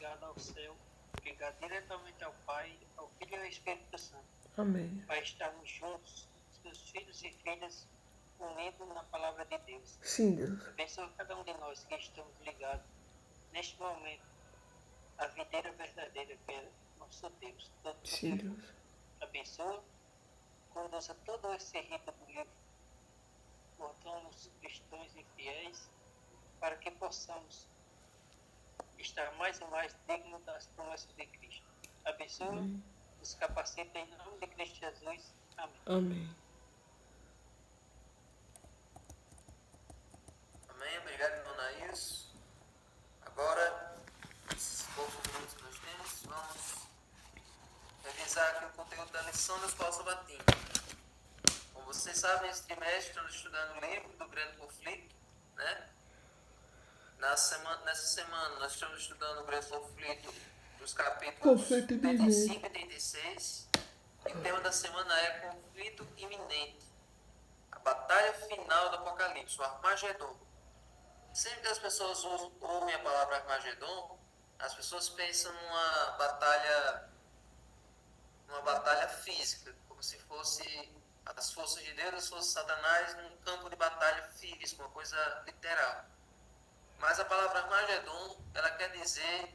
ligado ao céu, ligado diretamente ao Pai, ao Filho e ao Espírito Santo. Amém. Para estarmos juntos, seus filhos e filhas, unidos na palavra de Deus. Sim, Deus. Abençoa cada um de nós que estamos ligados neste momento à videira verdadeira que é nosso Deus. Sim, Deus. Abençoa, conduza todo esse rito do livro, tornando-nos cristãos e fiéis, para que possamos estar mais e mais dignos das promessas de Cristo. Abençoa, nos capacita em nome de Cristo Jesus. Amém. Amém. Amém. Obrigado, irmão Naís. Agora, esses poucos minutos que nós temos, vamos revisar aqui o conteúdo da lição da Escola Sabatina. Como vocês sabem, nesse trimestre estamos estudando o livro do Grande Conflito, né? Nessa semana nós estamos estudando o Grande Conflito dos capítulos 35 e 36. E o tema da semana é Conflito Iminente. A batalha final do Apocalipse, o Armagedon. Sempre que as pessoas ouvem a palavra Armagedon, as pessoas pensam numa batalha física, como se fosse as forças de Deus, as forças de Satanás num campo de batalha físico, uma coisa literal. Mas a palavra Armagedon, ela quer dizer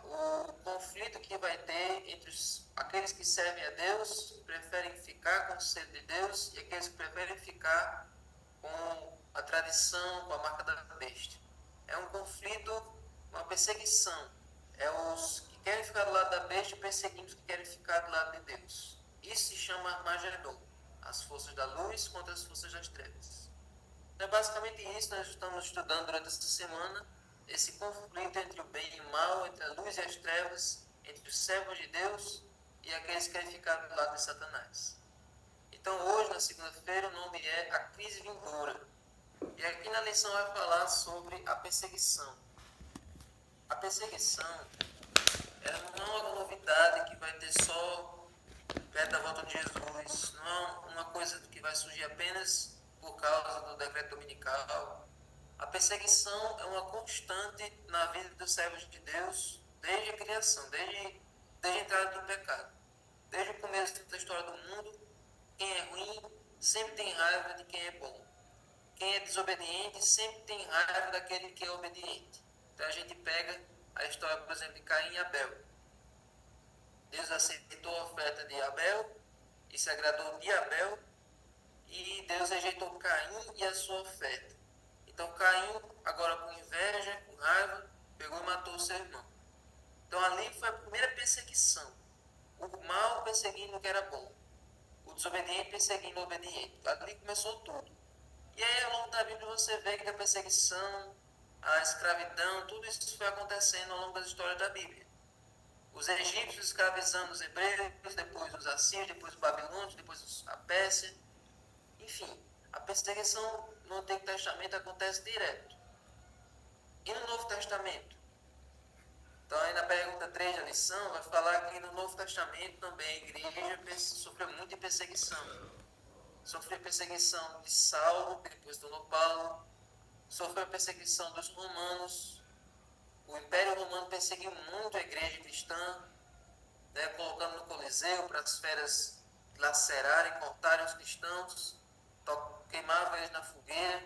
o conflito que vai ter entre aqueles que servem a Deus, preferem ficar com o selo de Deus, e aqueles que preferem ficar com a tradição, com a marca da besta. É um conflito, uma perseguição. É os que querem ficar do lado da besta perseguindo os que querem ficar do lado de Deus. Isso se chama Armagedon. As forças da luz contra as forças das trevas. Então é basicamente isso que nós estamos estudando durante essa semana. Esse conflito entre o bem e o mal, entre a luz e as trevas, entre os servos de Deus e aqueles que querem ficar do lado de Satanás. Então hoje, na segunda-feira, o nome é A Crise Vindoura. E aqui na lição vai falar sobre a perseguição. A perseguição, ela não é uma novidade que vai ter só perto da volta de Jesus. Não é uma coisa que vai surgir apenas por causa do decreto dominical. A perseguição é uma constante na vida dos servos de Deus desde a criação, desde a entrada do pecado. Desde o começo da história do mundo, quem é ruim sempre tem raiva de quem é bom. Quem é desobediente sempre tem raiva daquele que é obediente. Então a gente pega a história, por exemplo, de Caim e Abel. Deus aceitou a oferta de Abel e se agradou de Abel, e Deus rejeitou Caim e a sua oferta. Então Caim, agora com inveja, com raiva, pegou e matou o seu irmão. Então ali foi a primeira perseguição. O mal perseguindo o que era bom. O desobediente perseguindo o obediente. Ali começou tudo. E aí ao longo da Bíblia você vê que a perseguição, a escravidão, tudo isso foi acontecendo ao longo das histórias da Bíblia. Os egípcios escravizando os hebreus, depois os assírios, depois os babilônios, depois a Pérsia. Enfim, a perseguição no Antigo Testamento acontece direto. E no Novo Testamento? Então aí na pergunta 3 da lição vai falar que no Novo Testamento também a igreja sofreu muita perseguição. Sofreu perseguição de Saulo, que depois tornou Paulo. Sofreu a perseguição dos romanos. O Império Romano perseguiu muito a igreja cristã, né, colocando no Coliseu para as feras lacerarem, cortarem os cristãos, queimavam eles na fogueira.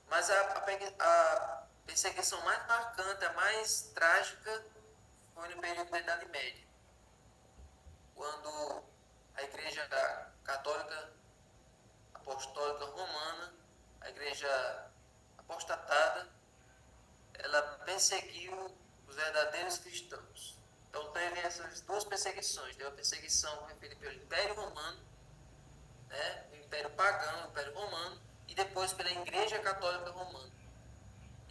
Mas a perseguição mais marcante, a mais trágica, foi no período da Idade Média, quando a igreja católica apostólica romana, a igreja apostatada, ela perseguiu os verdadeiros cristãos. Então teve essas duas perseguições. Teve a perseguição feita pelo Império Romano, né, o Império Pagão, o Império Romano, e depois pela Igreja Católica Romana.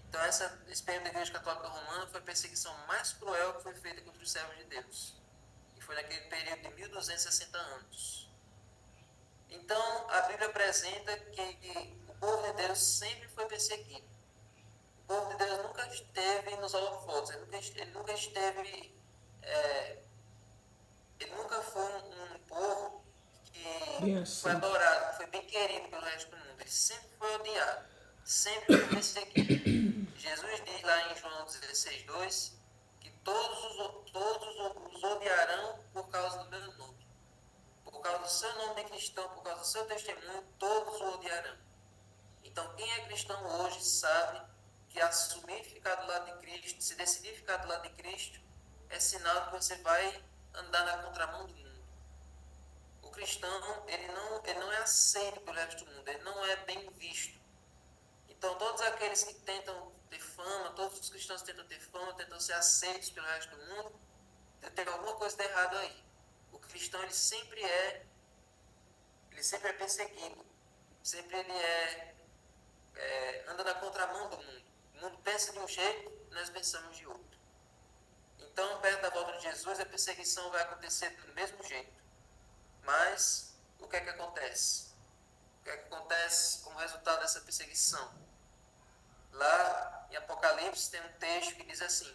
Então esse período da Igreja Católica Romana foi a perseguição mais cruel que foi feita contra os servos de Deus. E foi naquele período de 1260 anos. Então a Bíblia apresenta que o povo de Deus sempre foi perseguido. O povo de Deus nunca esteve nos holofotes, ele nunca esteve, ele nunca foi um povo que foi adorado, que foi bem querido pelo resto do mundo. Ele sempre foi odiado, sempre foi perseguido. Jesus diz lá em João 16:2 que todos os odiarão por causa do meu nome. Por causa do seu nome de cristão, por causa do seu testemunho, todos o odiarão. Então, quem é cristão hoje sabe que assumir ficar do lado de Cristo, se decidir ficar do lado de Cristo, é sinal que você vai andar na contramão do mundo. O cristão, ele não é aceito pelo resto do mundo, ele não é bem visto. Então, todos aqueles que tentam ter fama, todos os cristãos tentam ter fama, tentam ser aceitos pelo resto do mundo, tem alguma coisa de errado aí. O cristão, ele sempre é perseguido, sempre ele anda na contramão do mundo. O mundo pensa de um jeito, nós pensamos de outro. Então, perto da volta de Jesus, a perseguição vai acontecer do mesmo jeito. Mas, o que é que acontece? O que é que acontece como resultado dessa perseguição? Lá em Apocalipse tem um texto que diz assim: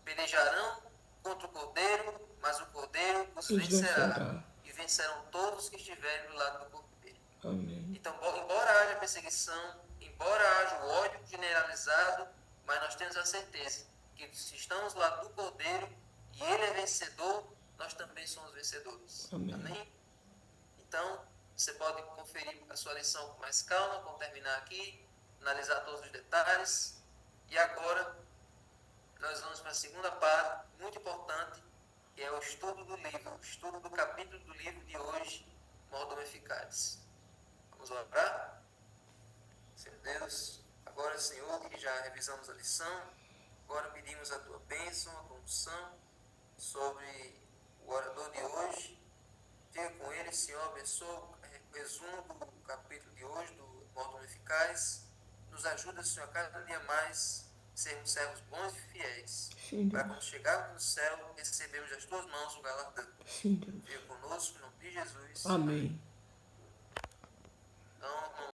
pelejarão contra o Cordeiro, mas o Cordeiro os vencerá. E vencerão todos que estiverem do lado do Cordeiro. Amém. Então, embora haja perseguição, embora haja o ódio generalizado, mas nós temos a certeza que se estamos do lado do Cordeiro e ele é vencedor, nós também somos vencedores. Amém. Amém? Então, você pode conferir a sua lição com mais calma, quando terminar aqui, analisar todos os detalhes. E agora, nós vamos para a segunda parte, muito importante, que é o estudo do livro, o estudo do capítulo do livro de hoje, Modum Eficaris. Vamos orar? Senhor Deus, agora, Senhor, que já revisamos a lição, agora pedimos a Tua bênção, a Tua unção sobre o orador de hoje. Fica com ele, Senhor, abençoa o resumo do capítulo de hoje, do Modum Eficaris. Nos ajuda, Senhor, a cada dia mais sermos servos bons e fiéis. Sim, Para Deus. quando chegarmos no céu, recebermos das Tuas mãos o galardão. Sim, Deus. Fica conosco, em nome de Jesus. Amém.